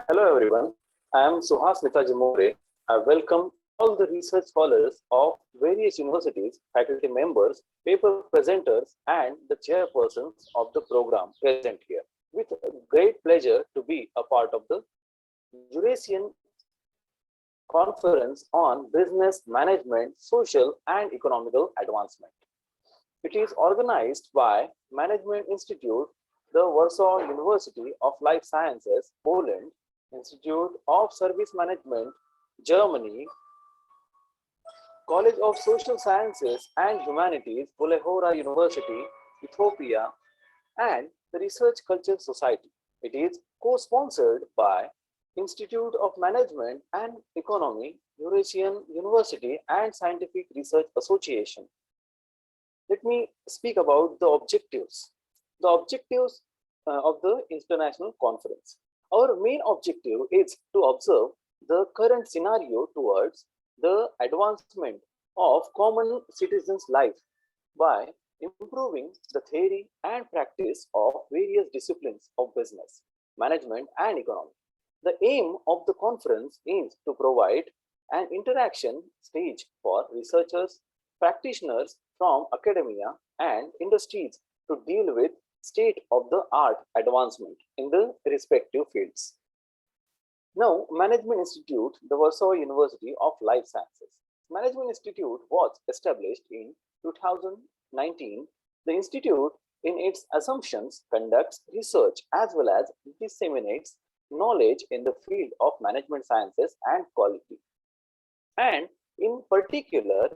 Hello everyone, I am Suhas More. I welcome all the research scholars of various universities, faculty members, paper presenters, and the chairpersons of the program present here. With a great pleasure to be a part of the Eurasian Conference on Business Management, Social and Economical Advancement. It is organized by Management Institute, the Warsaw University of Life Sciences, Poland, Institute of Service Management, Germany, College of Social Sciences and Humanities, Bulehora University, Ethiopia, and the Research Culture Society. It is co-sponsored by Institute of Management and Economy, Eurasian University and Scientific Research Association. Let me speak about the objectives. The objectives of the international conference. Our main objective is to observe the current scenario towards the advancement of common citizens' life by improving the theory and practice of various disciplines of business, management, and economy. The aim of the conference is to provide an interaction stage for researchers, practitioners from academia and industries to deal with state-of-the-art advancement in the respective fields. Now, Management Institute, the Warsaw University of Life Sciences. Management Institute was established in 2019. The institute, in its assumptions, conducts research as well as disseminates knowledge in the field of management sciences and quality. And in particular,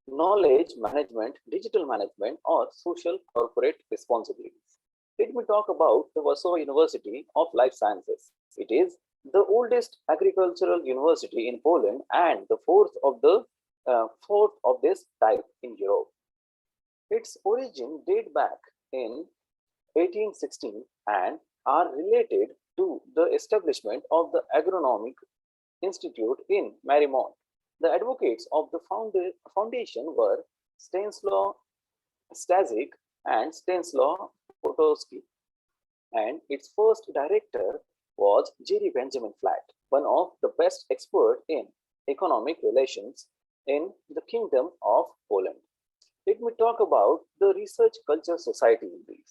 knowledge management, digital management, or social corporate responsibilities. Let me talk about the Warsaw University of Life Sciences. It is the oldest agricultural university in Poland and the fourth of this type in Europe. Its origin date back in 1816 and are related to the establishment of the Agronomic Institute in Marymount. The advocates of the foundation were Stanislaw Staszic and Stanislaw Potocki, and its first director was Jerry Benjamin Flatt, one of the best experts in economic relations in the Kingdom of Poland. Let me talk about the Research Culture Society in brief.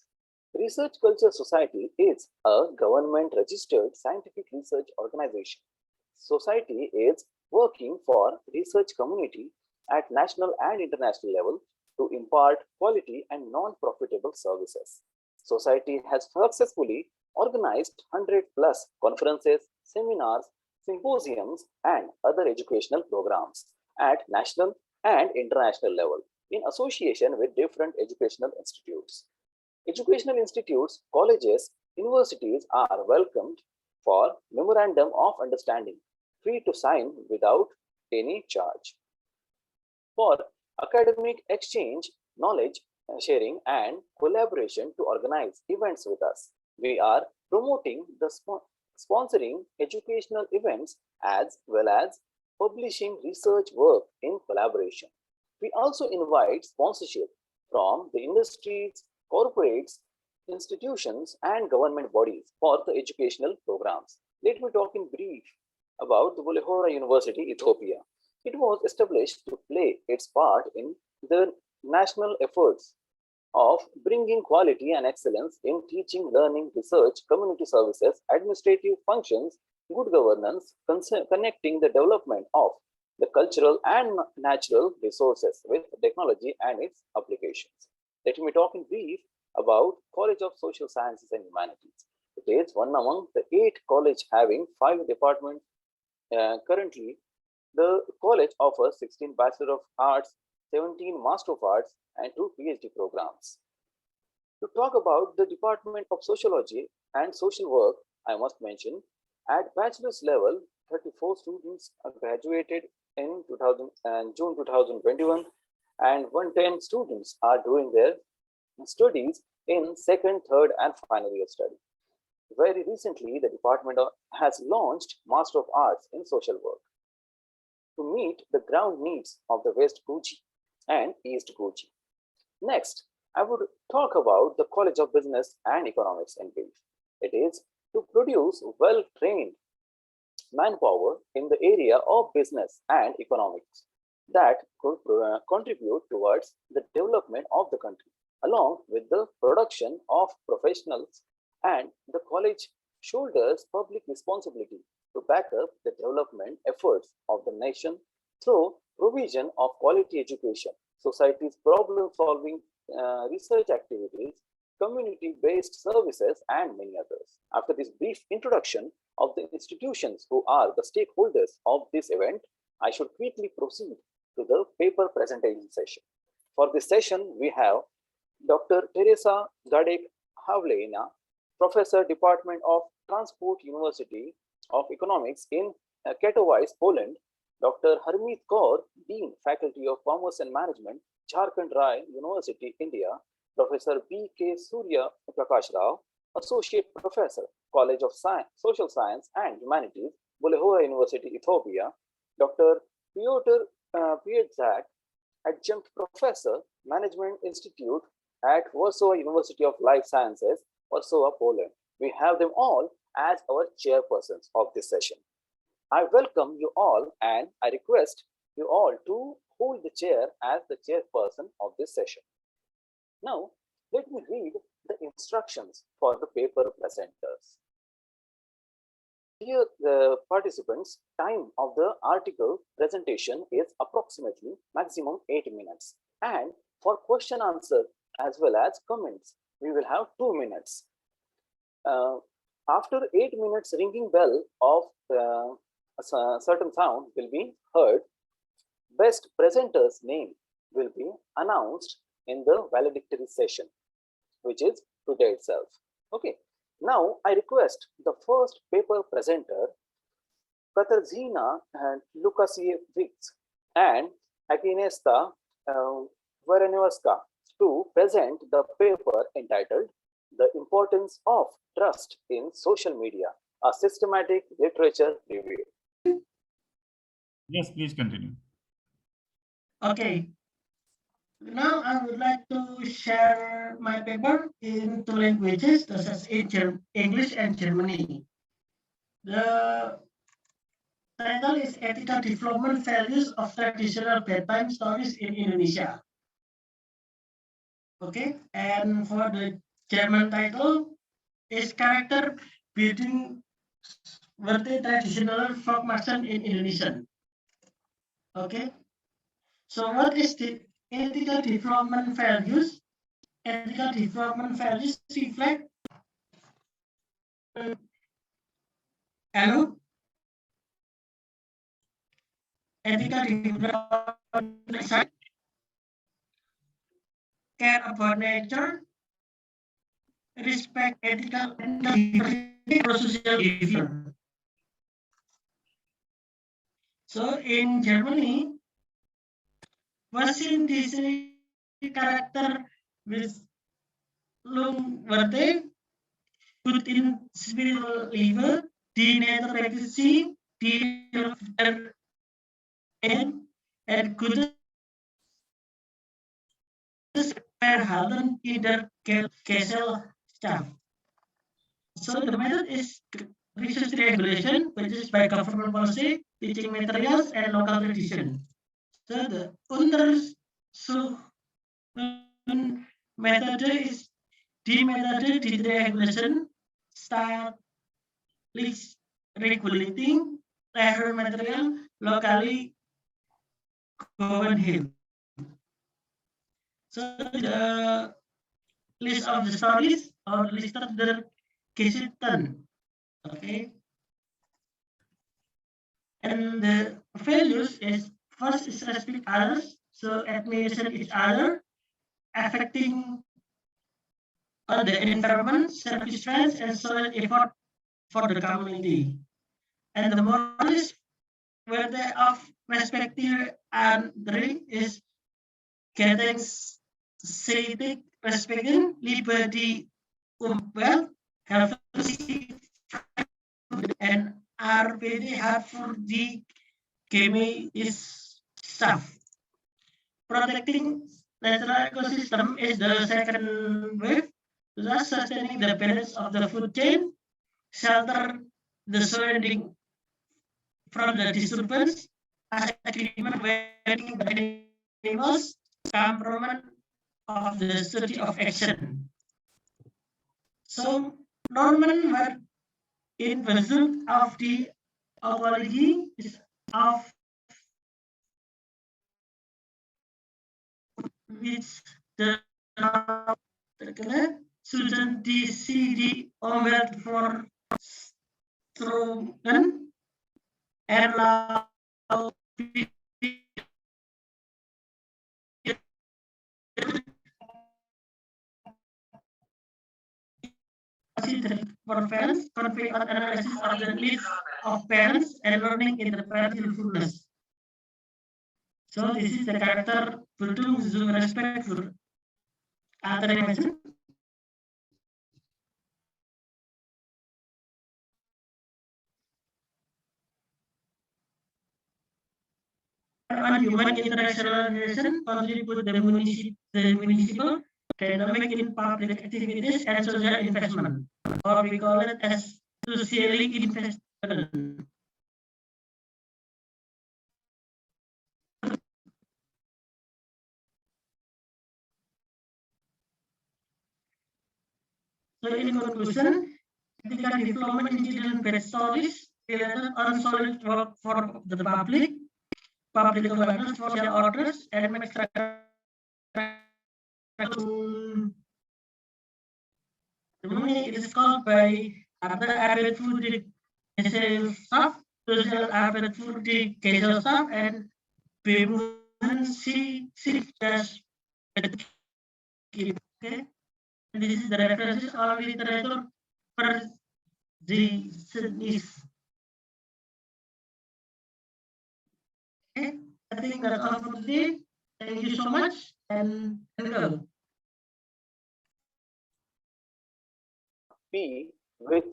Research Culture Society is a government-registered scientific research organization. Society is working for research community at national and international level to impart quality and non-profitable services. Society has successfully organized 100 plus conferences, seminars, symposiums, and other educational programs at national and international level in association with different educational institutes. Educational institutes, colleges, universities are welcomed for Memorandum of Understanding, free to sign without any charge. For academic exchange, knowledge sharing, and collaboration to organize events with us, we are promoting the sponsoring educational events as well as publishing research work in collaboration. We also invite sponsorship from the industries, corporates, institutions, and government bodies for the educational programs. Let me talk in brief about the Bulehora University, Ethiopia. It was established to play its part in the national efforts of bringing quality and excellence in teaching, learning, research, community services, administrative functions, good governance, connecting the development of the cultural and natural resources with technology and its applications. Let me talk in brief about College of Social Sciences and Humanities. It is one among the 8 colleges having 5 departments. Currently, the college offers 16 Bachelor of Arts, 17 Master of Arts, and 2 PhD programs. To talk about the Department of Sociology and Social Work, I must mention, at bachelor's level, 34 students graduated in June 2021, and 110 students are doing their studies in second, third, and final year study. Very recently, the department has launched Master of Arts in Social Work to meet the ground needs of the West Guji and East Guji. Next, I would talk about the College of Business and Economics in brief. It is to produce well-trained manpower in the area of business and economics that could contribute towards the development of the country, along with the production of professionals, and the college shoulders public responsibility to back up the development efforts of the nation through provision of quality education, society's problem solving research activities, community based services, and many others. After this brief introduction of the institutions who are the stakeholders of this event, I should quickly proceed to the paper presentation session. For this session, we have Dr. Teresa Gadek Havlena, Professor, Department of Transport, University of Economics in Katowice, Poland; Dr. Harmeet Kaur, Dean, Faculty of Commerce and Management, Jharkhand Rai University, India; Professor B. K. Surya Prakash Rao, Associate Professor, College of Science, Social Science and Humanities, Bulehora University, Ethiopia; Dr. Piotr Pietrzak, Adjunct Professor, Management Institute at Warsaw University of Life Sciences, Warsaw, Poland. We have them all as our chairpersons of this session. I welcome you all and I request you all to hold the chair as the chairperson of this session. Now, let me read the instructions for the paper presenters. Dear participants, time of the article presentation is approximately maximum 8 minutes. And for question answer as well as comments, we will have 2 minutes. After 8 minutes, ringing bell of a certain sound will be heard. Best presenter's name will be announced in the valedictory session, which is today itself. Okay. Now I request the first paper presenter, Katarzyna Lukasiewicz and Agnieszka Waranowska, to present the paper entitled "The Importance of Trust in Social Media, a Systematic Literature Review." Yes, please continue. Okay. Now I would like to share my paper in 2 languages, such as English and Germany. The title is Ethical Development Values of Traditional Bedtime Stories in Indonesia. Okay, and for the German title is Character Building Worthy Traditional Folkmachen in Indonesian. Okay, so what is the ethical development values? Ethical development values reflect hello. Ethical development care about nature, respect ethical social behavior. So in Germany, was in this character with Lungwarte put in spiritual level, the nature practicing, the and good verhalten in der Gesellschaft. So the method is research regulation, which is by government policy, teaching materials, and local tradition. So the Untersuchung method is the method deregulation, start regulating leisure material locally govern him. So the list of the stories or list of the Geschichten. Okay. And the values is first is respect others, so admiration each other, affecting on the environment, self-defense, and social effort for the community. And the moral is where they of respective and drink is getting civic respecting liberty, well, health, and are very hard for the game is stuff. Protecting natural ecosystem is the second wave, thus sustaining the balance of the food chain, shelter the surrounding from the disturbance as agreement waiting by neighbors compromise of the study of action. So Norman were in pursuit of the apology of which the Susan D.C.D. Onward for Strogan Erlau for parents, convey an analysis of the needs of parents and learning in the parental fullness. So this is the character Bildung zum respect for other dimension. On human internationalization, contribute the municipal dynamic in public activities and social investment, or we call it as socially investment. So in conclusion, ethical development in children-based studies related on solid work for the public awareness for their orders, and make it is called by other added food the staff, social added food the staff, and see just okay. And this is the references all literature for the is okay. I think that's all for today. Thank you so much and go. P with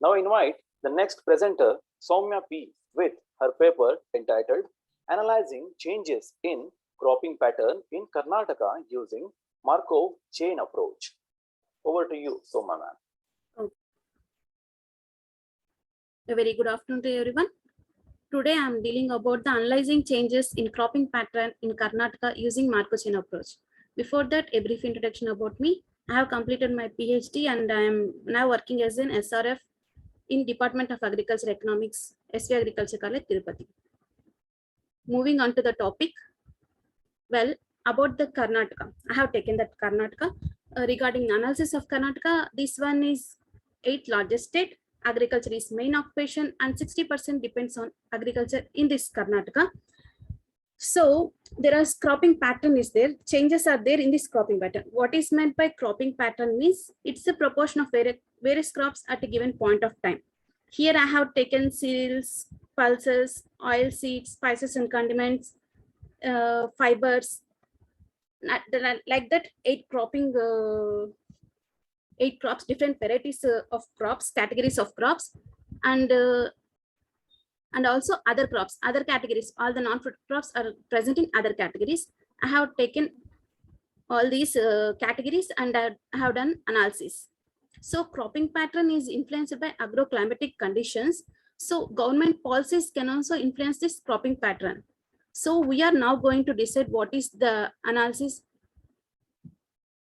now invite the next presenter Soumya P with her paper entitled Analyzing Changes in Cropping Pattern in Karnataka Using Markov Chain Approach. Over to you, Soumya ma'am. A very good afternoon to everyone. Today I am dealing about the analyzing changes in cropping pattern in Karnataka using Markov chain approach. Before that, a brief introduction about me. I have completed my PhD and I am now working as an SRF in Department of Agriculture Economics, SV Agriculture College, Tirupati. Moving on to the topic. Well, about the Karnataka. I have taken that Karnataka. Regarding analysis of Karnataka, this one is 8th largest state. Agriculture is main occupation and 60% depends on agriculture in this Karnataka. So there is cropping pattern is there. Changes are there in this cropping pattern. What is meant by cropping pattern means it's the proportion of various crops at a given point of time. Here I have taken cereals, pulses, oil seeds, spices and condiments, fibers, like that 8 cropping 8 crops, different varieties of crops, categories of crops, and also other crops, other categories. All the non-food crops are present in other categories. I have taken all these categories and I have done analysis. So cropping pattern is influenced by agroclimatic conditions. So government policies can also influence this cropping pattern. So we are now going to decide what is the analysis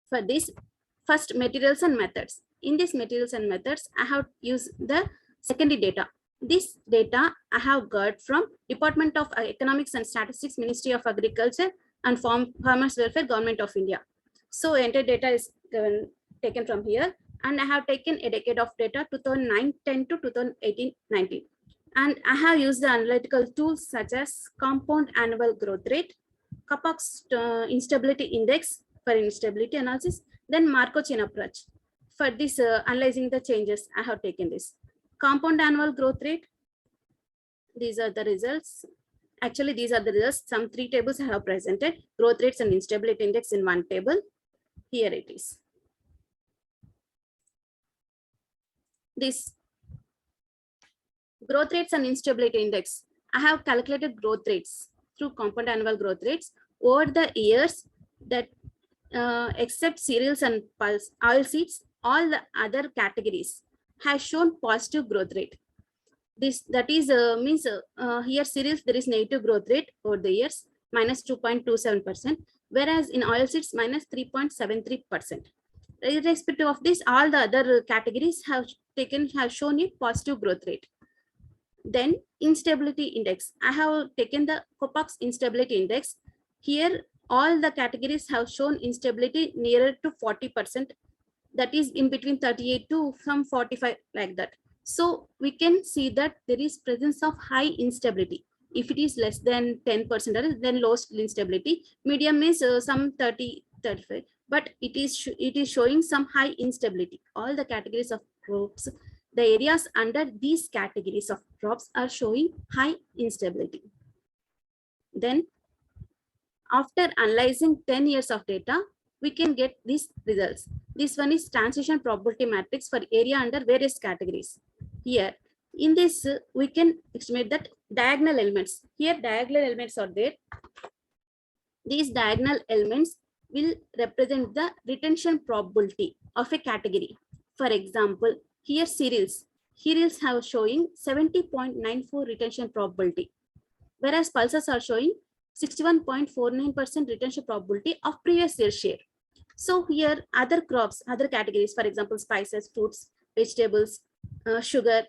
for this. First, materials and methods. In these materials and methods, I have used the secondary data. This data I have got from Department of Economics and Statistics, Ministry of Agriculture and Farmers Welfare, Government of India. So entire data is taken from here, and I have taken a decade of data 2009-10 to 2018-19. And I have used the analytical tools such as compound annual growth rate, Kapak's instability index for instability analysis, then Markov chain approach. For this analyzing the changes, I have taken this. Compound annual growth rate, these are the results. Actually, these are the results. Some 3 tables I have presented. Growth rates and instability index in one table. Here it is. This growth rates and instability index. I have calculated growth rates through compound annual growth rates over the years that except cereals and pulse, oil seeds, all the other categories has shown positive growth rate. This that is means here cereals there is negative growth rate over the years minus 2.27%, whereas in oilseeds minus 3.73%. Irrespective of this, all the other categories have shown a positive growth rate. Then instability index. I have taken the COPAX instability index. Here all the categories have shown instability nearer to 40%. That is in between 38 to some 45 like that. So we can see that there is presence of high instability. If it is less than 10%, then low instability. Medium is some 30, 35. But it is showing some high instability. All the categories of crops, the areas under these categories of crops are showing high instability. Then after analyzing 10 years of data, we can get these results. This one is transition probability matrix for area under various categories. Here, in this, we can estimate that diagonal elements. Here, diagonal elements are there. These diagonal elements will represent the retention probability of a category. For example, here cereals. Cereals have showing 70.94 retention probability, whereas pulses are showing 61.49% retention probability of previous year share. So here other crops, other categories, for example, spices, fruits, vegetables, sugar,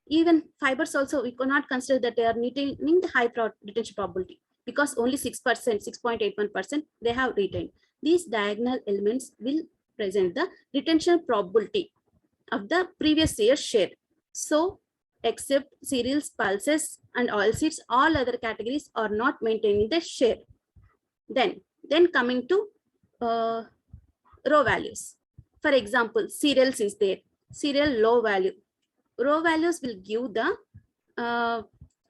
even fibers also, we cannot consider that they are retaining the high retention probability because only 6%, 6.81% they have retained. These diagonal elements will present the retention probability of the previous year's share. So except cereals, pulses, and oilseeds, all other categories are not maintaining the share. Then coming to row values. For example, cereals is there. Cereal low value. Row values will give the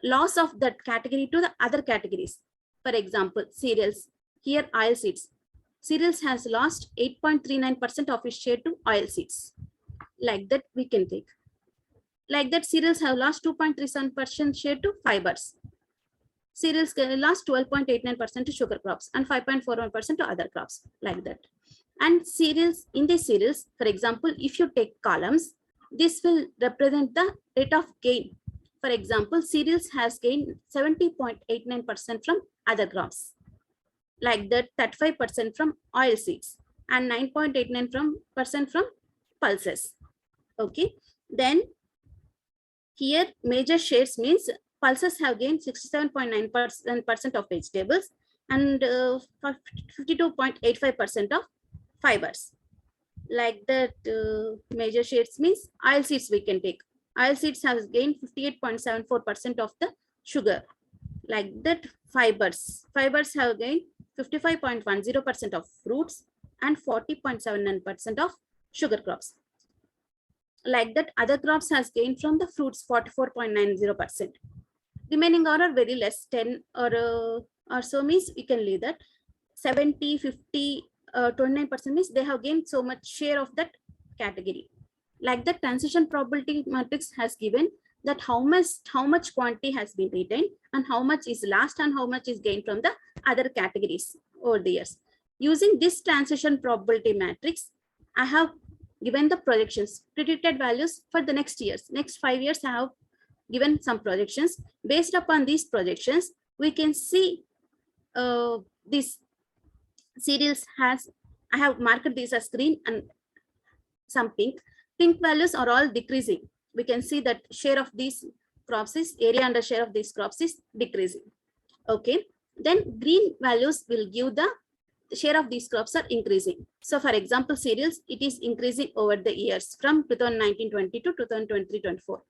loss of that category to the other categories. For example, cereals. Here oilseeds. Cereals has lost 8.39% of its share to oilseeds. Like that we can take. Like that, cereals have lost 2.37% share to fibers. Cereals lost 12.89% to sugar crops and 5.41% to other crops, like that. And cereals, in these cereals, for example, if you take columns, this will represent the rate of gain. For example, cereals has gained 70.89% from other crops, like that 35% from oilseeds and 9.89% from pulses. Okay, then here major shares means pulses have gained 67.9% of vegetables and 52.85% of fibers. Like that, major shares means oilseeds we can take. Oilseeds has gained 58.74% of the sugar. Like that, fibers have gained 55.10% of fruits and 40.79% of sugar crops. Like that, other crops has gained from the fruits 44.90%. Remaining are very less, 10 or so means we can leave that. 70, 50, 29% means they have gained so much share of that category. Like the transition probability matrix has given that how much quantity has been retained and how much is lost and how much is gained from the other categories over the years. Using this transition probability matrix, I have given the projections, predicted values for the next years. Next 5 years, I have given some projections. Based upon these projections, we can see this cereals has, I have marked these as green and some pink. Pink values are all decreasing. We can see that share of these crops is, area under share of these crops is decreasing. Okay, then green values will give the share of these crops are increasing. So for example, cereals, it is increasing over the years from 2019-20 to 2023-24.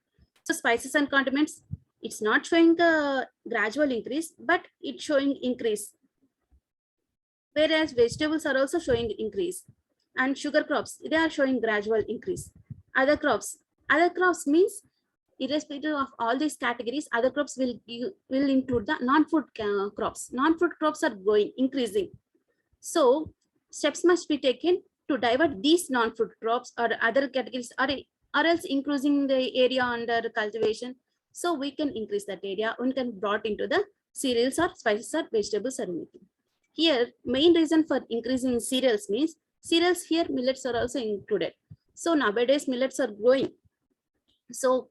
So spices and condiments, it's not showing a gradual increase, but it's showing increase. Whereas vegetables are also showing increase. And sugar crops, they are showing gradual increase. Other crops means irrespective of all these categories, other crops will include the non-food crops. Non-food crops are increasing. So steps must be taken to divert these non-food crops or other categories or else increasing the area under cultivation. So we can increase that area. One can brought into the cereals or spices or vegetables or anything. Here, main reason for increasing cereals means cereals here, millets are also included. So nowadays millets are growing. So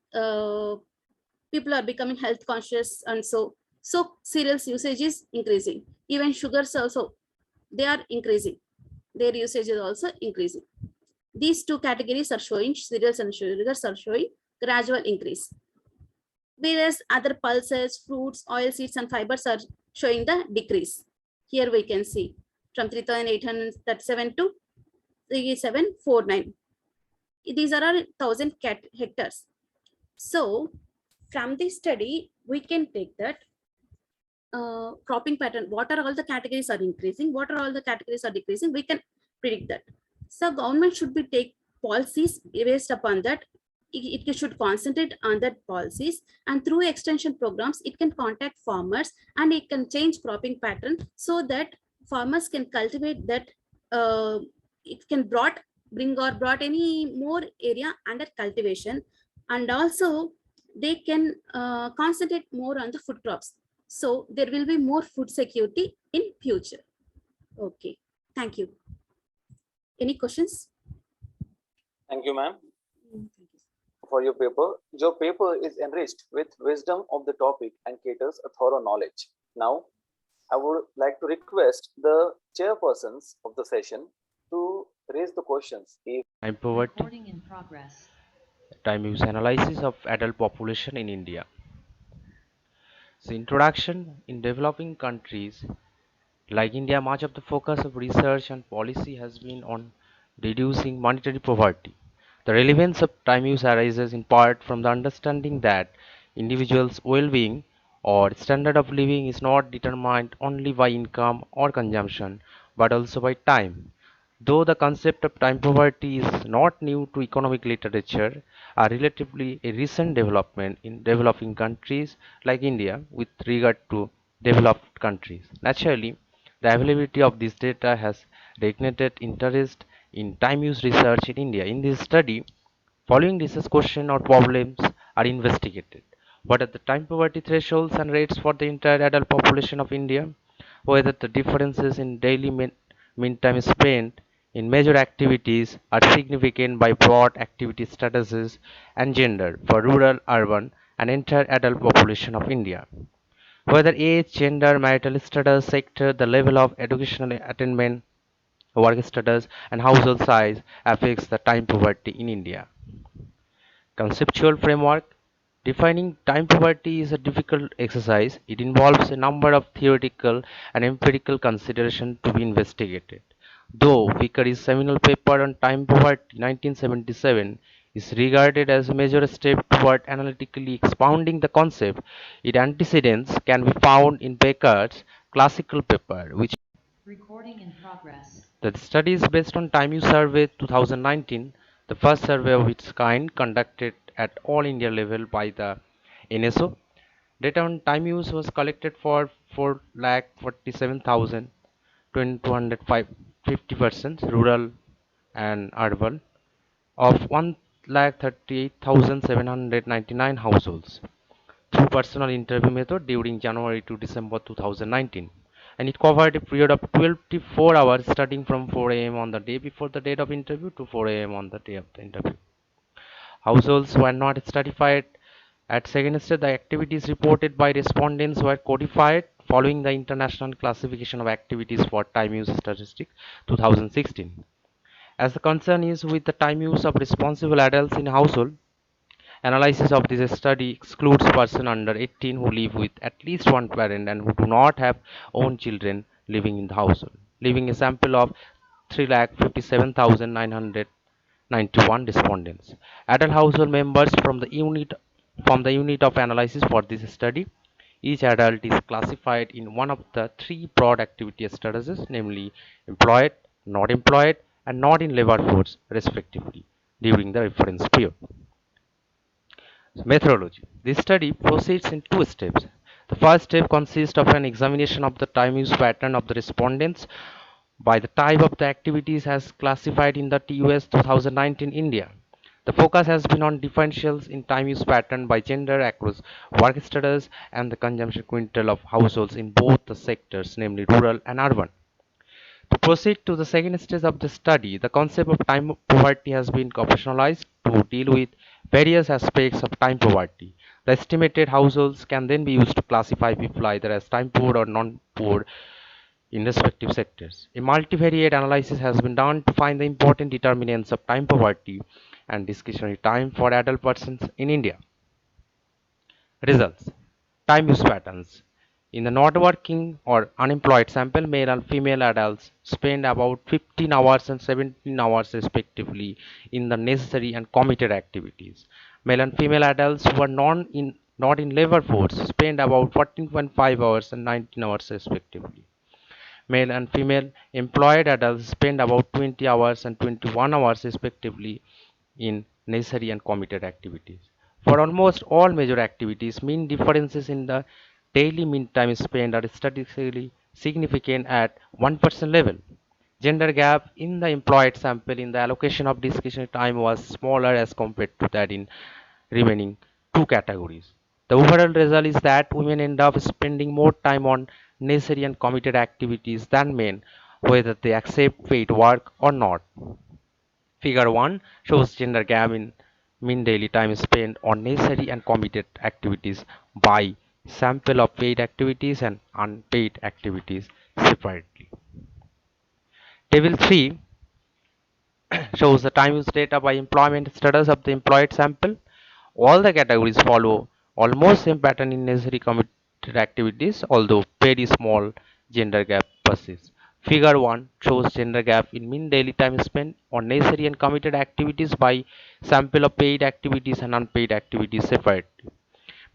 People are becoming health conscious, and so cereals usage is increasing. Even sugars also, they are increasing. Their usage is also increasing. These two categories are showing, cereals and sugars are showing gradual increase. Whereas other pulses, fruits, oil seeds, and fibers are showing the decrease. Here we can see from 3,837 to 3,749. These are 1,000 hectares. So from this study, we can take that cropping pattern, what are all the categories are increasing, what are all the categories are decreasing, we can predict that. So government should be take policies based upon that. It should concentrate on that policies, and through extension programs it can contact farmers and it can change cropping pattern so that farmers can cultivate that. It can brought any more area under cultivation, and also they can concentrate more on the food crops, so there will be more food security in future. Okay, thank you. Any questions? Thank you, ma'am, Thank you. for your paper. Your paper is enriched with wisdom of the topic and caters a thorough knowledge. Now, I would like to request the chairpersons of the session to raise the questions. If Time poverty, Recording in progress. time use analysis of adult population in India. So introduction, in developing countries like India, much of the focus of research and policy has been on reducing monetary poverty. The relevance of time use arises in part from the understanding that individuals' well-being or standard of living is not determined only by income or consumption, but also by time. Though the concept of time poverty is not new to economic literature, a relatively a recent development in developing countries like India with regard to developed countries. Naturally, the availability of this data has reignited interest in time use research in India. In this study, following research questions or problems are investigated. What are the time poverty thresholds and rates for the entire adult population of India? Whether the differences in daily mean time spent in major activities are significant by broad activity statuses and gender for rural, urban, and entire adult population of India. Whether age, gender, marital status, sector, the level of educational attainment, work status, and household size affects the time poverty in India. Conceptual framework. Defining time poverty is a difficult exercise. It involves a number of theoretical and empirical considerations to be investigated. Though Vickery's seminal paper on time poverty 1977 is regarded as a major step toward analytically expounding the concept, its antecedents can be found in Becker's classical paper, which Recording in progress. the study is based on Time Use Survey 2019, the first survey of its kind conducted at all India level by the NSO. Data on time use was collected for 4,47,250 persons, rural and urban, of 1,38,799 households through personal interview method during January to December 2019, and it covered a period of 24 hours starting from 4 a.m. on the day before the date of interview to 4 a.m. on the day of the interview. Households were not stratified. At second step, the activities reported by respondents were codified following the International Classification of Activities for Time Use Statistics 2016. As the concern is with the time use of responsible adults in household, analysis of this study excludes persons under 18 who live with at least one parent and who do not have own children living in the household, leaving a sample of 3,57,991 respondents. Adult household members from the unit of analysis for this study. Each adult is classified in one of the three broad activity statuses, namely employed, not employed, and not in labor force, respectively, during the reference period. Methodology. This study proceeds in two steps. The first step consists of an examination of the time use pattern of the respondents by the type of the activities as classified in the TUS 2019 India. The focus has been on differentials in time use pattern by gender across work status and the consumption quintile of households in both the sectors, namely rural and urban. To proceed to the second stage of the study, the concept of time poverty has been operationalized to deal with various aspects of time poverty. The estimated households can then be used to classify people either as time poor or non-poor in respective sectors. A multivariate analysis has been done to find the important determinants of time poverty and discretionary time for adult persons in India. Results: time use patterns. In the not working or unemployed sample, male and female adults spend about 15 hours and 17 hours respectively in the necessary and committed activities. Male and female adults who are not in labor force spend about 14.5 hours and 19 hours respectively. Male and female employed adults spend about 20 hours and 21 hours respectively in necessary and committed activities. For almost all major activities, mean differences in the daily mean time spent are statistically significant at 1% level. Gender gap in the employed sample in the allocation of discretionary time was smaller as compared to that in remaining two categories. The overall result is that women end up spending more time on necessary and committed activities than men, whether they accept paid work or not. Figure 1 shows gender gap in mean daily time spent on necessary and committed activities by sample of paid activities and unpaid activities separately. Table 3 shows the time use data by employment status of the employed sample. All the categories follow almost same pattern in necessary committed activities, although very small gender gap persists. Figure 1 shows gender gap in mean daily time spent on necessary and committed activities by sample of paid activities and unpaid activities separately.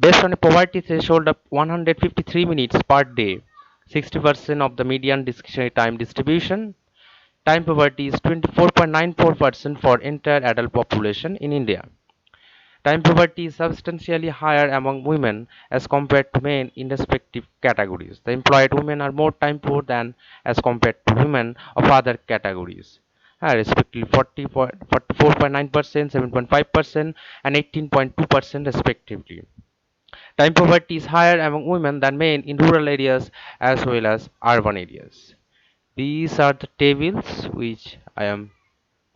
Based on a poverty threshold of 153 minutes per day, 60% of the median discretionary time distribution, time poverty is 24.94% for entire adult population in India. Time poverty is substantially higher among women as compared to men in respective categories. The employed women are more time poor than as compared to women of other categories, respectively 44.9%, 7.5%, and 18.2% respectively. Time poverty is higher among women than men in rural areas as well as urban areas. These are the tables which I am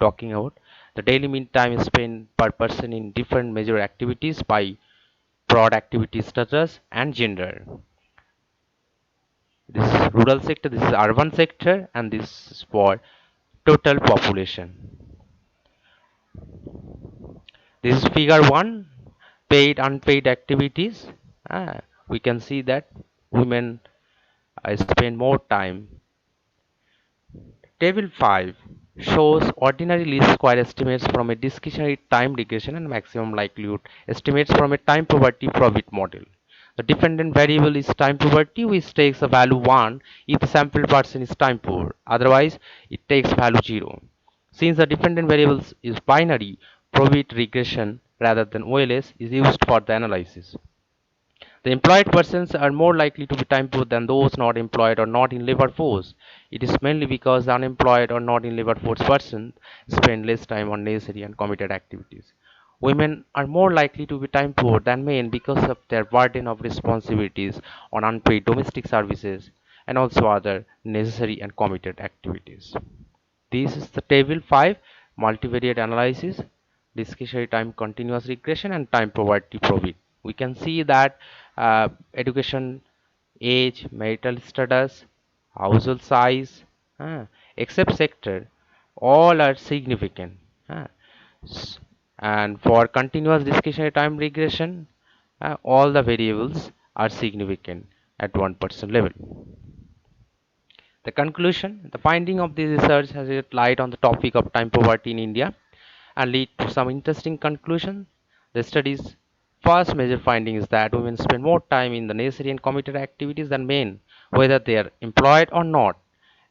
talking about. The daily mean time spent per person in different major activities by broad activity status and gender. This is rural sector, this is urban sector, and this is for total population. This is figure 1, paid unpaid activities. We can see that women spend more time. Table 5 shows ordinary least square estimates from a discretionary time regression and maximum likelihood estimates from a time poverty profit model. The dependent variable is time poverty, which takes a value 1 if the sample person is time poor, otherwise it takes value 0. Since the dependent variable is binary, profit regression rather than OLS is used for the analysis. The employed persons are more likely to be time poor than those not employed or not in labor force. It is mainly because the unemployed or not in labor force persons spend less time on necessary and committed activities. Women are more likely to be time poor than men because of their burden of responsibilities on unpaid domestic services and also other necessary and committed activities. This is the table 5, multivariate analysis, discretionary time continuous regression and time poverty profit. We can see that education, age, marital status, household size, except sector, all are significant. uh, s- and for continuous discretionary time regression, all the variables are significant at 1% level. The conclusion: the finding of this research has shed light on the topic of time poverty in India and lead to some interesting conclusions. The study's first major finding is that women spend more time in the necessary and committed activities than men, whether they are employed or not.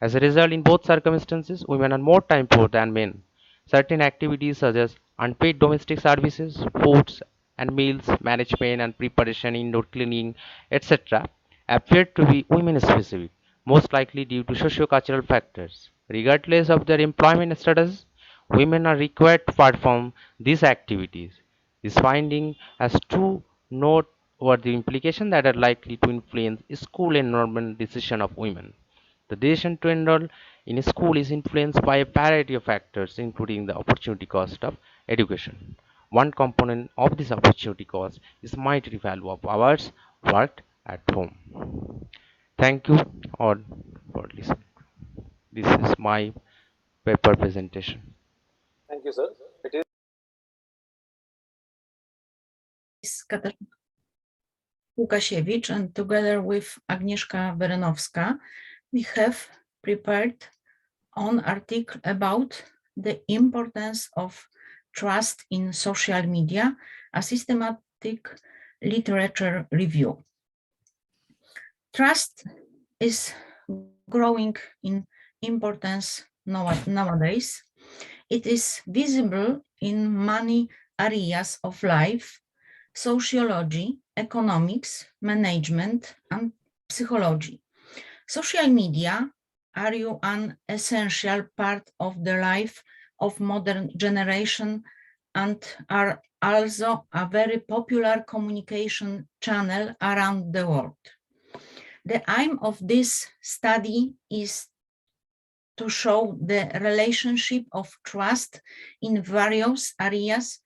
As a result, in both circumstances, women are more time poor than men. Certain activities such as unpaid domestic services, foods and meals, management and preparation, indoor cleaning, etc., appear to be women specific, most likely due to socio-cultural factors. Regardless of their employment status, women are required to perform these activities. This finding has two noteworthy implications that are likely to influence school enrollment decision of women. The decision to enroll in a school is influenced by a variety of factors, including the opportunity cost of education. One component of this opportunity cost is monetary value of hours worked at home. Thank you all for listening. This is my paper presentation. Thank you, sir. It is Katarzyna Łukasiewicz, and together with Agnieszka Werenowska, we have prepared an article about the importance of trust in social media, a systematic literature review. Trust is growing in importance nowadays. It is visible in many areas of life: sociology, economics, management, and psychology. Social media are an essential part of the life of modern generation and are also a very popular communication channel around the world. The aim of this study is to show the relationship of trust in various areas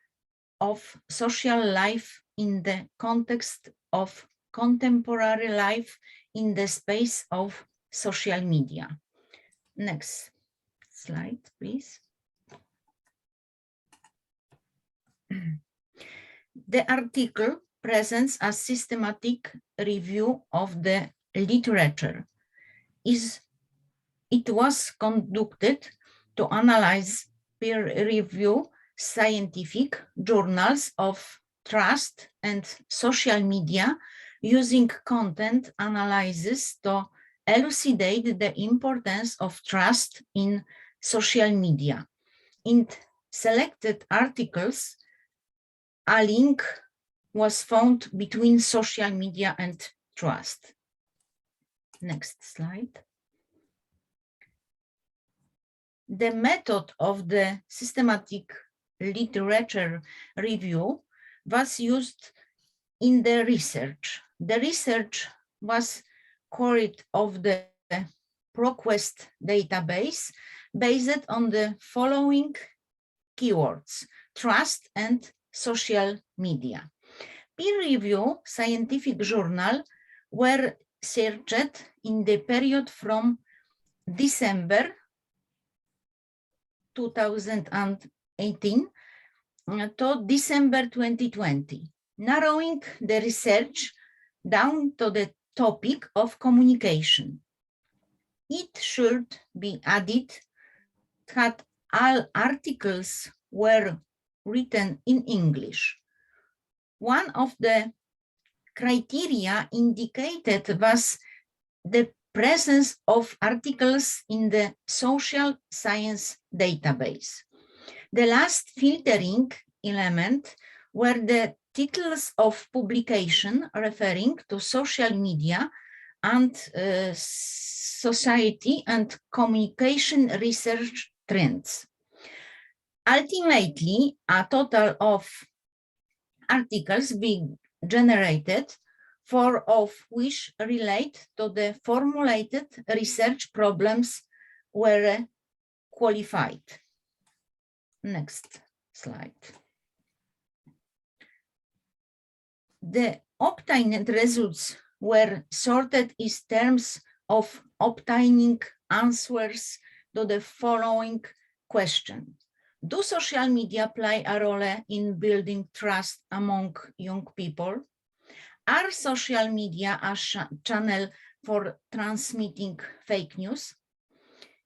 of social life in the context of contemporary life in the space of social media. Next slide, please. The article presents a systematic review of the literature. It was conducted to analyze peer-review scientific journals of trust and social media using content analysis to elucidate the importance of trust in social media. In selected articles, a link was found between social media and trust. Next slide. The method of the systematic literature review was used in the research. The research was queried of the ProQuest database based on the following keywords: trust and social media. Peer review scientific journal were searched in the period from December 2018 to December 2020, narrowing the research down to the topic of communication. It should be added that all articles were written in English. One of the criteria indicated was the presence of articles in the social science database. The last filtering element were the titles of publication referring to social media and society and communication research trends. Ultimately, a total of articles being generated, 4 of which relate to the formulated research problems were qualified. Next slide. The obtained results were sorted in terms of obtaining answers to the following question: do social media play a role in building trust among young people? Are social media a channel for transmitting fake news?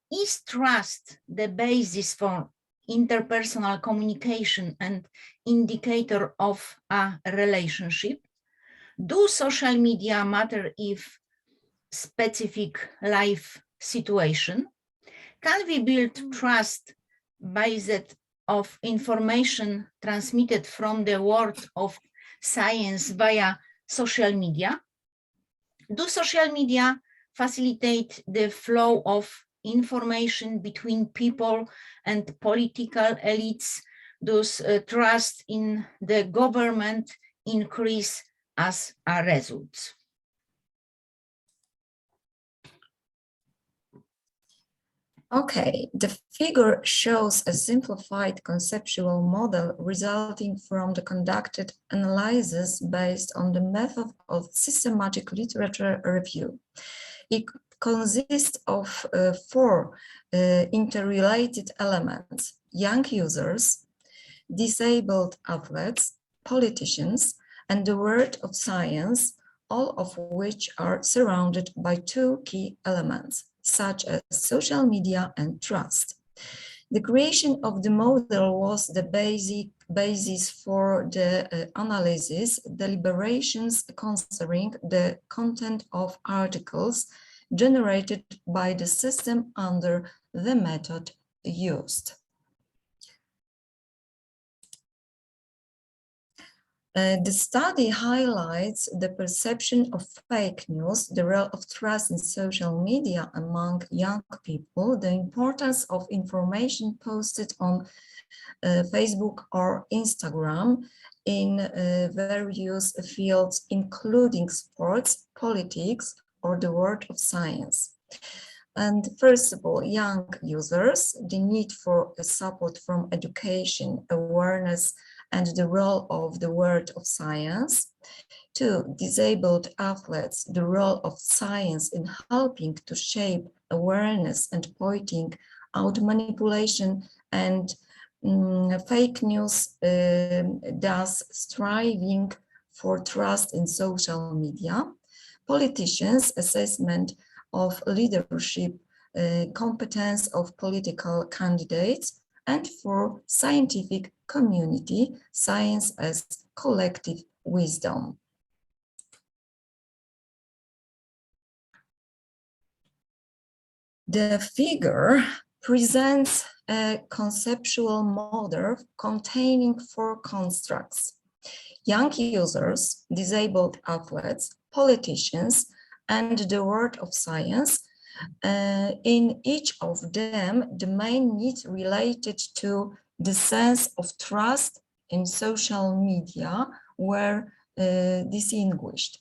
Is trust the basis for interpersonal communication and indicator of a relationship? Do social media matter if specific life situation? Can we build trust based of information transmitted from the world of science via social media? Do social media facilitate the flow of information between people and political elites? Does trust in the government increase as a result? Okay, the figure shows a simplified conceptual model resulting from the conducted analysis based on the method of systematic literature review. It consists of four interrelated elements: young users, disabled athletes, politicians, and the world of science, all of which are surrounded by two key elements, such as social media and trust. The creation of the model was the basis for the analysis, deliberations concerning the content of articles generated by the system under the method used. The study highlights the perception of fake news, the role of trust in social media among young people, the importance of information posted on Facebook or Instagram in various fields, including sports, politics, or the world of science. And first of all, young users, the need for support from education, awareness, and the role of the world of science. Two, disabled athletes, the role of science in helping to shape awareness and pointing out manipulation and fake news, thus striving for trust in social media. Politicians' assessment of leadership, competence of political candidates, and for scientific community, science as collective wisdom. The figure presents a conceptual model containing four constructs: young users, disabled athletes, politicians, and the world of science. In each of them, the main needs related to the sense of trust in social media were distinguished.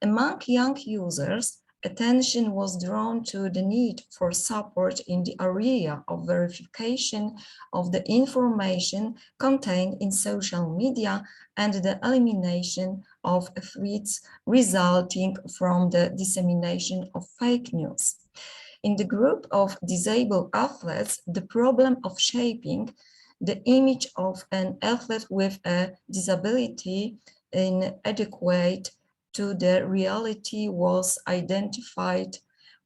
Among young users, attention was drawn to the need for support in the area of verification of the information contained in social media and the elimination of threats resulting from the dissemination of fake news. In the group of disabled athletes, the problem of shaping the image of an athlete with a disability inadequate to the reality was identified,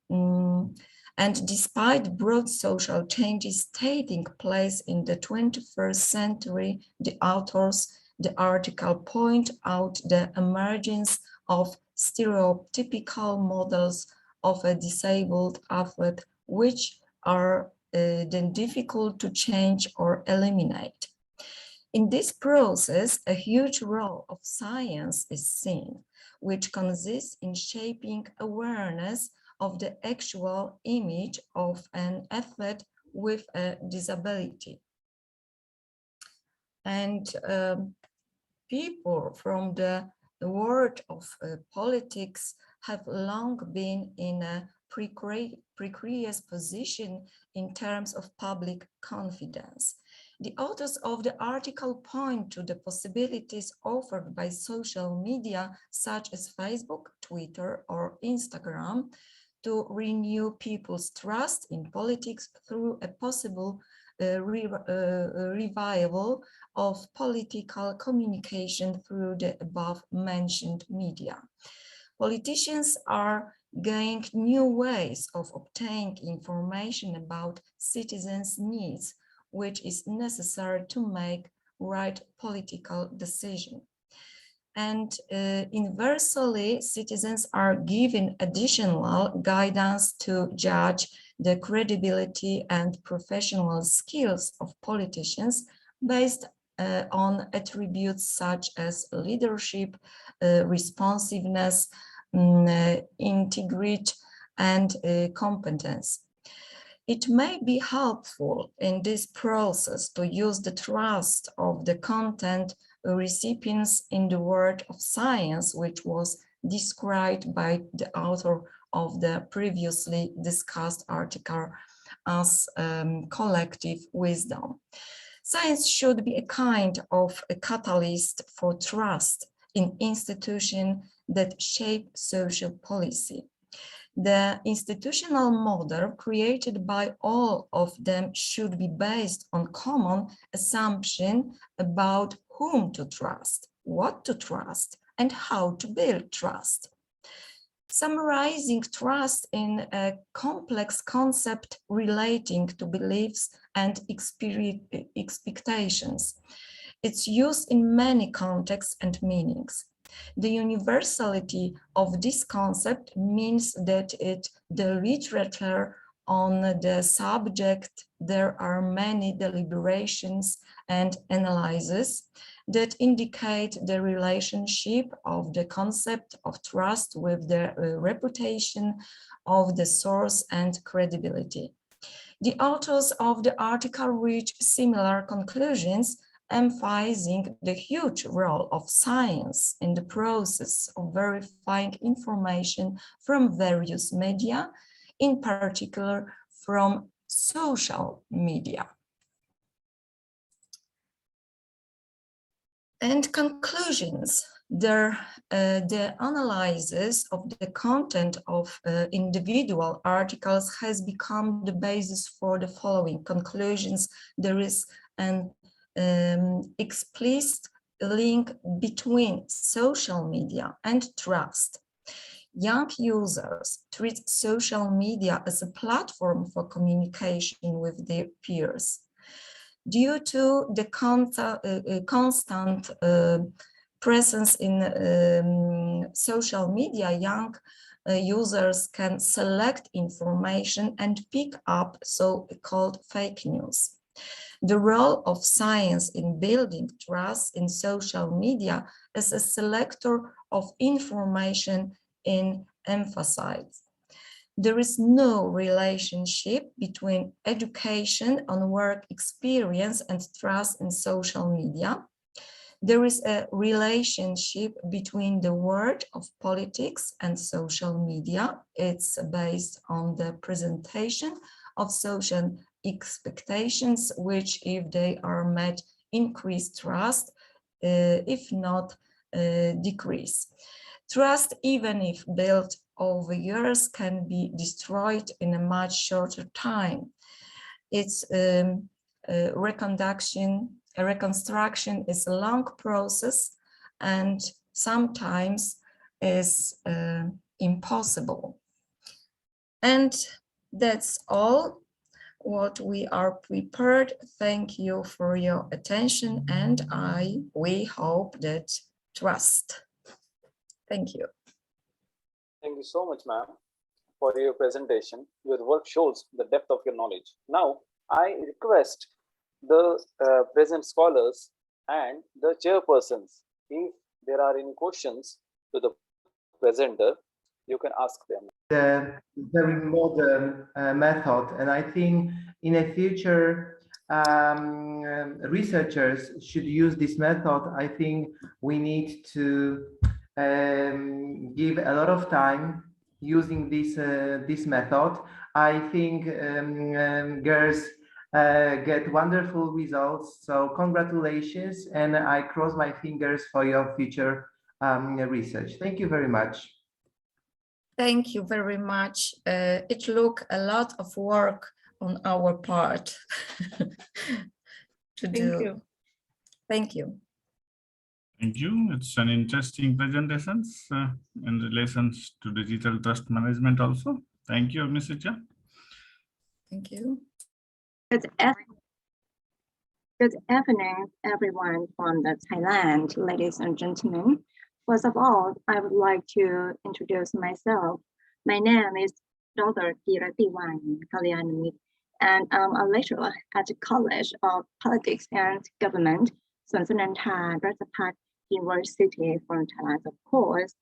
and despite broad social changes taking place in the 21st century, the article point out the emergence of stereotypical models of a disabled athlete, which are then difficult to change or eliminate. In this process, a huge role of science is seen, which consists in shaping awareness of the actual image of an athlete with a disability. And people from the world of politics have long been in a precarious position in terms of public confidence. The authors of the article point to the possibilities offered by social media, such as Facebook, Twitter, or Instagram, to renew people's trust in politics through a possible revival of political communication through the above-mentioned media. Politicians are gaining new ways of obtaining information about citizens' needs, which is necessary to make right political decisions. And inversely, citizens are given additional guidance to judge the credibility and professional skills of politicians based on attributes such as leadership, responsiveness, integrity, and competence. It may be helpful in this process to use the trust of the content recipients in the world of science, which was described by the author of the previously discussed article as collective wisdom. Science should be a kind of a catalyst for trust in institutions that shape social policy. The institutional model created by all of them should be based on common assumption about whom to trust, what to trust, and how to build trust. Summarizing trust in a complex concept relating to beliefs and expectations. Its use in many contexts and meanings. The universality of this concept means that in the literature on the subject there are many deliberations and analyses that indicate the relationship of the concept of trust with the reputation of the source and credibility. The authors of the article reach similar conclusions, emphasizing the huge role of science in the process of verifying information from various media, in particular from social media. And conclusions. The analysis of the content of individual articles has become the basis for the following conclusions. There is an explicit link between social media and trust. Young users treat social media as a platform for communication with their peers. Due to the constant presence in social media, young users can select information and pick up so-called fake news. The role of science in building trust in social media as a selector of information is emphasized. There is no relationship between education on work experience and trust in social media. There is a relationship between the world of politics and social media. It's based on the presentation of social expectations, which, if they are met, increase trust, if not decrease. Trust, even if built over years, can be destroyed in a much shorter time. Its reconstruction is a long process and sometimes is impossible. And that's all what we are prepared. Thank you for your attention, and we hope that trust. Thank you. Thank you so much, ma'am, for your presentation. Your work shows the depth of your knowledge. Now, I request the present scholars and the chairpersons, if there are any questions to the presenter, you can ask them. The very modern method, and I think in the future researchers should use this method. I think we need to give a lot of time using this method. I think girls get wonderful results, so congratulations, and I cross my fingers for your future research. Thank you very much. Thank you very much. It took a lot of work on our part to do. You. Thank you. Thank you. It's an interesting presentation in relations to digital trust management also. Thank you, Ms. Icha. Thank you. Good evening, everyone from Thailand, ladies and gentlemen. First of all, I would like to introduce myself. My name is Dr. Kiratiwan Kalyanamit, and I'm a lecturer at the College of Politics and Government, Sonsananta Ratchapat University from Thailand, of course.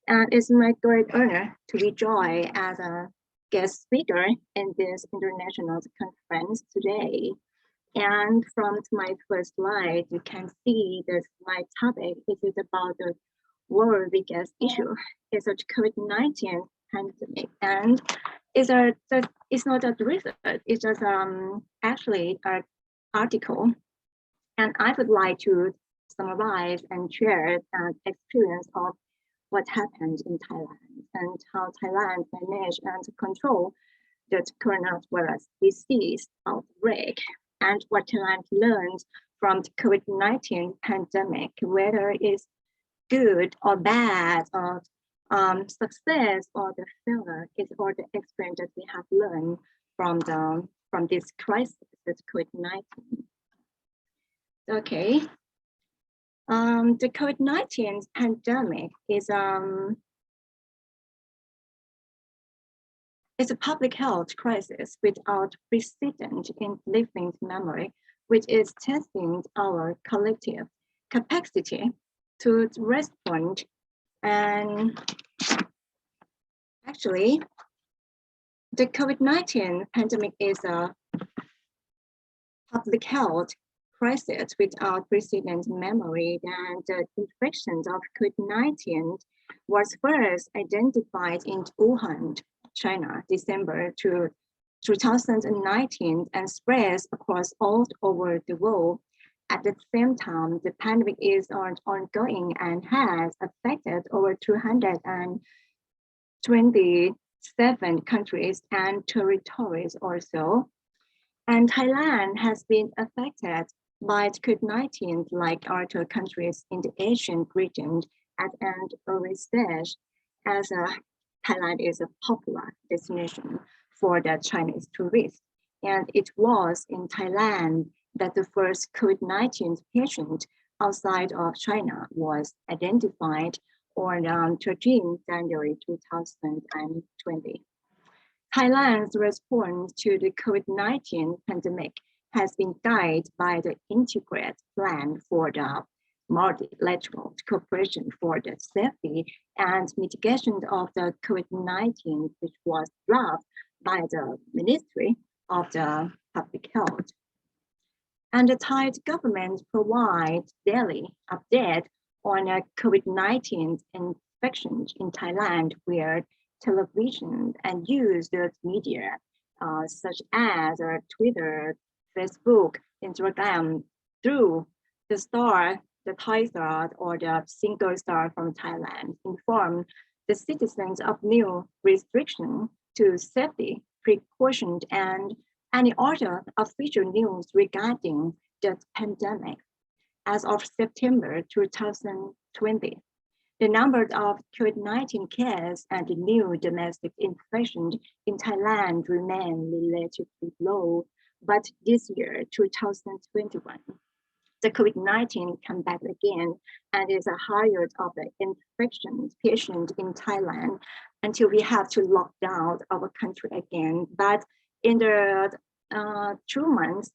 And it's my great honor to be joined as a guest speaker in this international conference today. And from my first slide, you can see that my topic is about the world biggest issue is a COVID-19 pandemic, and it's it's not a research, it's just actually an article. And I would like to summarize and share an experience of what happened in Thailand and how Thailand managed and control the coronavirus disease outbreak, and what Thailand learned from the COVID-19 pandemic, whether it's good or bad, or success or the failure, is all the experience that we have learned from this crisis, this COVID-19. Okay. The COVID-19 pandemic is it's a public health crisis without precedent in living memory, which is testing our collective capacity to respond. And actually, the COVID-19 pandemic is a public health crisis without precedent memory, and the infection of COVID-19 was first identified in Wuhan, China, December 2019, and spreads across all over the world. At the same time, the pandemic is ongoing and has affected over 227 countries and territories also. And Thailand has been affected by COVID-19 like other countries in the Asian region at an early stage, as Thailand is a popular destination for the Chinese tourists. And it was in Thailand that the first COVID-19 patient outside of China was identified on 13 January 2020. Thailand's response to the COVID-19 pandemic has been guided by the integrated plan for the multilateral cooperation for the safety and mitigation of the COVID-19, which was drafted by the Ministry of the Public Health. And the Thai government provides daily update on COVID-19 infections in Thailand via television and used media such as Twitter, Facebook, Instagram, through the Star, the Thai Star, or the Single Star from Thailand, inform the citizens of new restrictions to safety precautions and any other official news regarding the pandemic. As of September 2020, the number of COVID-19 cases and new domestic infections in Thailand remain relatively low, but this year, 2021, the COVID-19 come back again and is a higher of the infection patient in Thailand until we have to lock down our country again. But in the 2 months,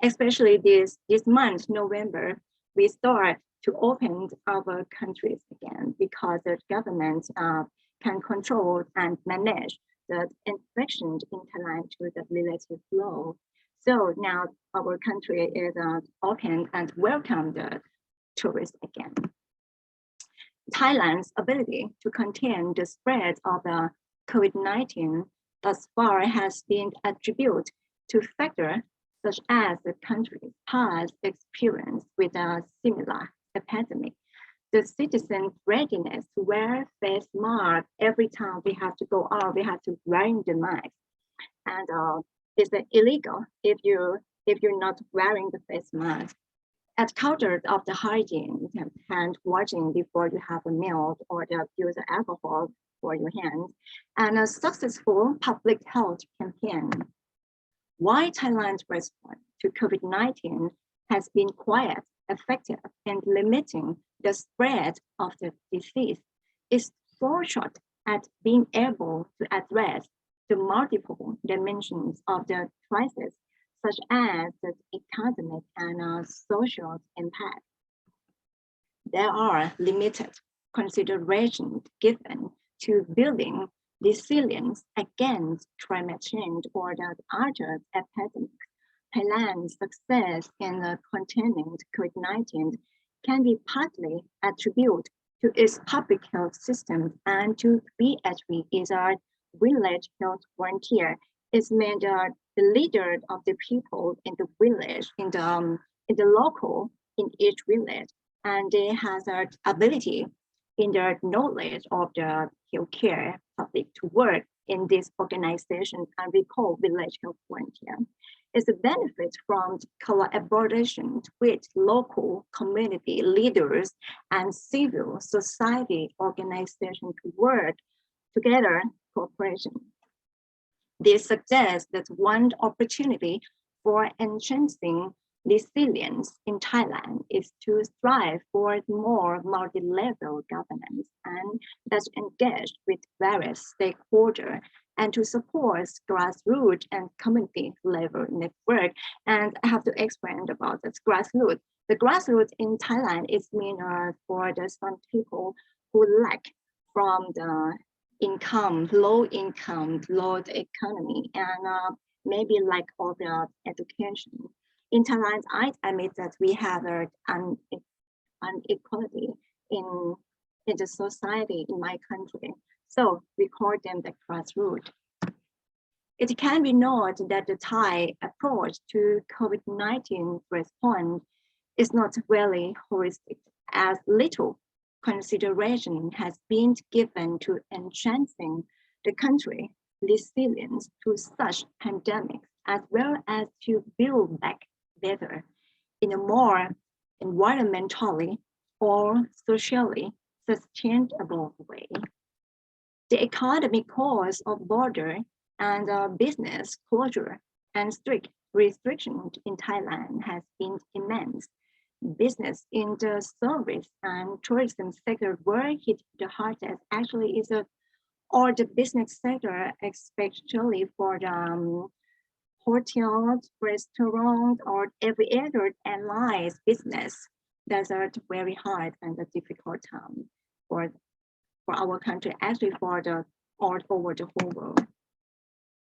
especially this month, November, we start to open our countries again because the government can control and manage the infection in Thailand to the relative low. So now our country is open and welcome the tourists again. Thailand's ability to contain the spread of the COVID-19 thus far has been attributed to factors such as the country's past experience with a similar epidemic, the citizens' readiness to wear face masks every time we have to go out, we have to wear the mask, and it's illegal if you're not wearing the face mask. At culture of the hygiene, hand washing before you have a meal, or the use of alcohol for your hands, and a successful public health campaign. Why Thailand's response to COVID-19 has been quite effective in limiting the spread of the disease is fall short at being able to address the multiple dimensions of the crisis, such as the economic and social impact. There are limited considerations given to building resilience against climate change or the other epidemics. Thailand's success in containing COVID-19 can be partly attributed to its public health system and to VHV is our village health volunteer It's meant the leader of the people in the village, in the local, in each village, and they has an ability in their knowledge of the healthcare public to work in this organization, and we call village health volunteer. It's a benefit from collaboration with local community leaders and civil society organizations to work together, cooperation. This suggests that one opportunity for enhancing resilience in Thailand is to strive for more multi-level governance and that's engaged with various stakeholders and to support grassroots and community level network. And I have to explain about this grassroots. The grassroots in Thailand is mean for the some people who lack from the income, low income, low economy, and maybe lack of the education. In Thailand, I admit that we have an inequality in the society in my country. So we call them the grassroots. It can be noted that the Thai approach to COVID-19 response is not really holistic, as little consideration has been given to enhancing the country's resilience to such pandemics, as well as to build back better in a more environmentally or socially sustainable way. The economic cost of border and business closure and strict restrictions in Thailand has been immense. Business in the service and tourism sector were hit the hardest. Actually, or the business sector, especially for the hotels, restaurants, or every other allies business. That's a very hard and a difficult time for our country, actually for the all over the whole world.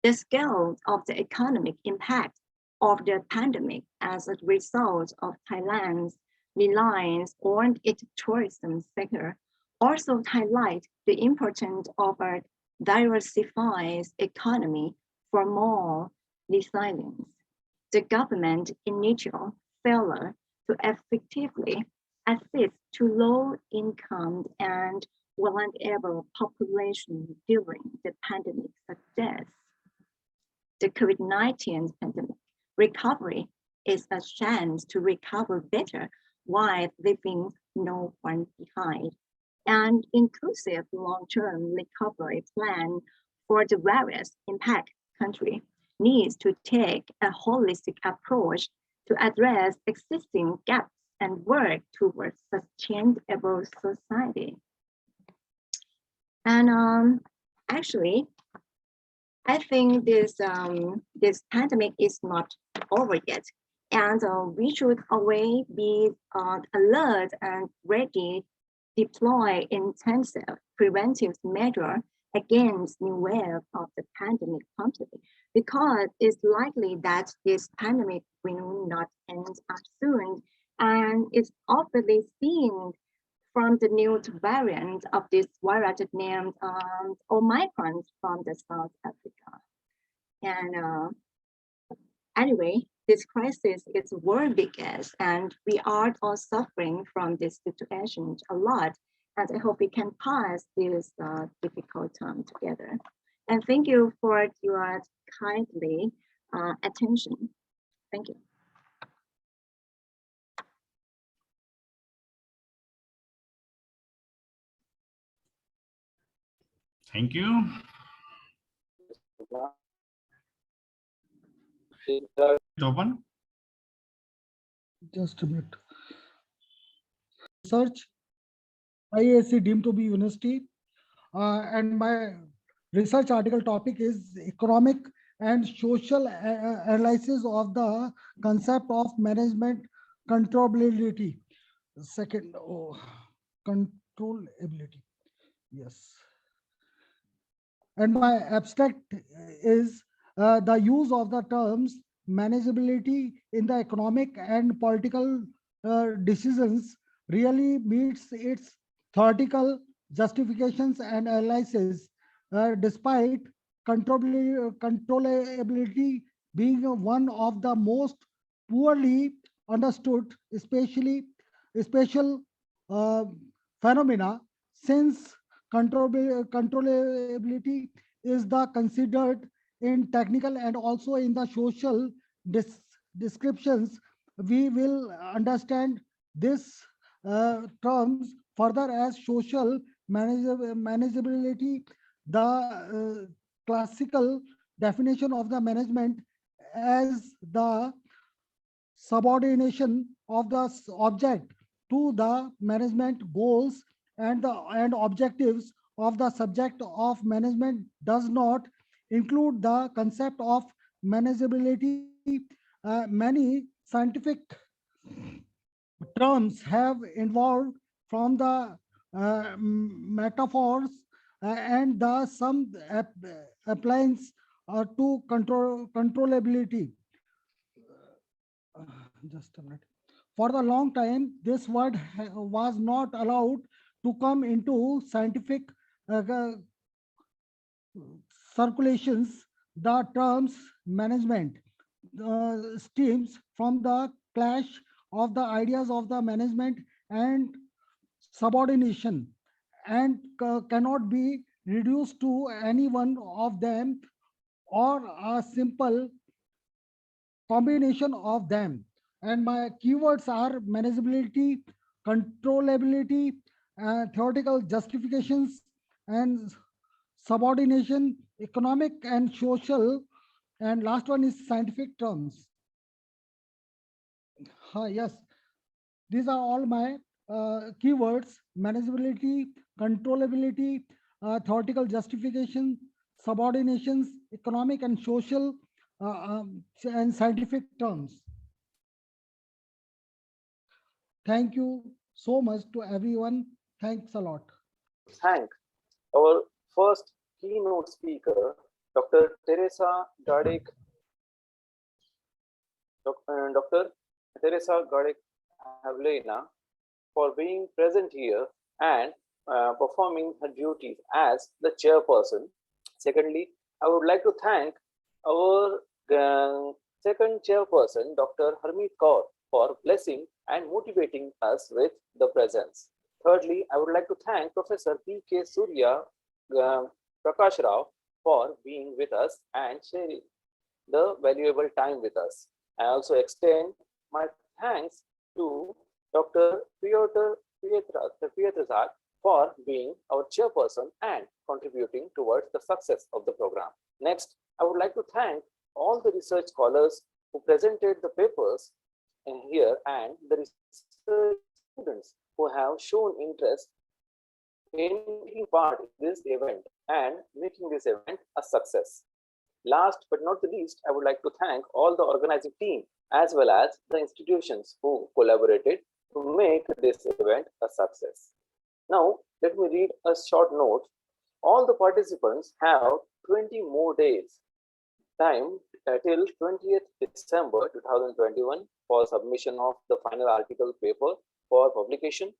The scale of the economic impact of the pandemic as a result of Thailand's reliance on its tourism sector also highlight the importance of a diversified economy for more resilience. The government initial failure to effectively assist to low-income and vulnerable population during the pandemic suggests the COVID-19 pandemic recovery is a chance to recover better while leaving no one behind. An inclusive long-term recovery plan for the various impact country needs to take a holistic approach to address existing gaps and work towards sustainable society. And actually, I think this pandemic is not over yet, and we should always be alert and ready, deploy intensive preventive measure against new wave of the pandemic completely, because it's likely that this pandemic will not end up soon, and it's often seen from the new variant of this virus named Omicron from the South Africa. And anyway, this crisis is world biggest, and we are all suffering from this situation a lot. And I hope we can pass this difficult time together. And thank you for your kindly attention. Thank you. Thank you. Open. Just a minute. Research, IASC deemed to be university, and my research article topic is economic and social analysis of the concept of management controllability. Second, controllability. Yes. And my abstract is the use of the terms manageability in the economic and political decisions really meets its theoretical justifications and analysis, despite controllability being one of the most poorly understood, special uh, phenomena, since controllability is the considered in technical and also in the social descriptions. We will understand this terms further as social manageability. The classical definition of the management as the subordination of the object to the management goals and the objectives of the subject of management does not include the concept of manageability. Many scientific terms have evolved from the metaphors and the some appliance to controllability. Just a minute. For the long time, this word was not allowed to come into scientific circulations. The terms management stems from the clash of the ideas of the management and subordination, and cannot be reduced to any one of them or a simple combination of them. And my keywords are manageability, controllability, theoretical justifications, and subordination, economic and social, and last one is scientific terms. Yes, these are all my keywords: manageability, controllability, theoretical justification, subordinations, economic and social, and scientific terms. Thank you so much to everyone. Thanks a lot. Thank our first keynote speaker, Dr. Teresa Gardick. Dr. Teresa Gardick Havlena, for being present here and performing her duties as the chairperson. Secondly, I would like to thank our second chairperson, Dr. Harmeet Kaur, for blessing and motivating us with the presence. Thirdly, I would like to thank Professor P.K. Surya Prakash Rao for being with us and sharing the valuable time with us. I also extend my thanks to Dr. Piotr Pietrzak for being our chairperson and contributing towards the success of the program. Next, I would like to thank all the research scholars who presented the papers in here and the research students who have shown interest in taking part in this event and making this event a success. Last but not the least, I would like to thank all the organizing team as well as the institutions who collaborated to make this event a success. Now, let me read a short note. All the participants have 20 more days time till 20th December 2021 for submission of the final article paper for publication.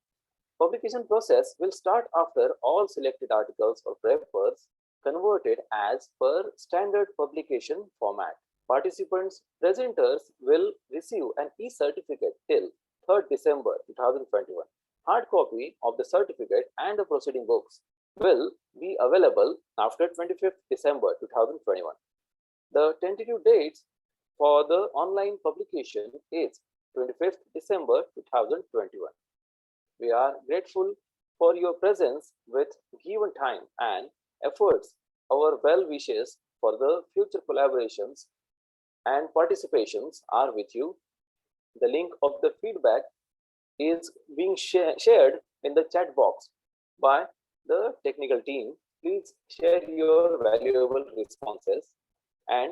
Publication process will start after all selected articles or papers converted as per standard publication format. Participants, presenters will receive an e-certificate till 3rd December 2021. Hard copy of the certificate and the proceeding books will be available after 25th December 2021. The tentative dates for the online publication is 25th December 2021. We are grateful for your presence with given time and efforts. Our well wishes for the future collaborations and participations are with you. The link of the feedback is being shared in the chat box by the technical team. Please share your valuable responses and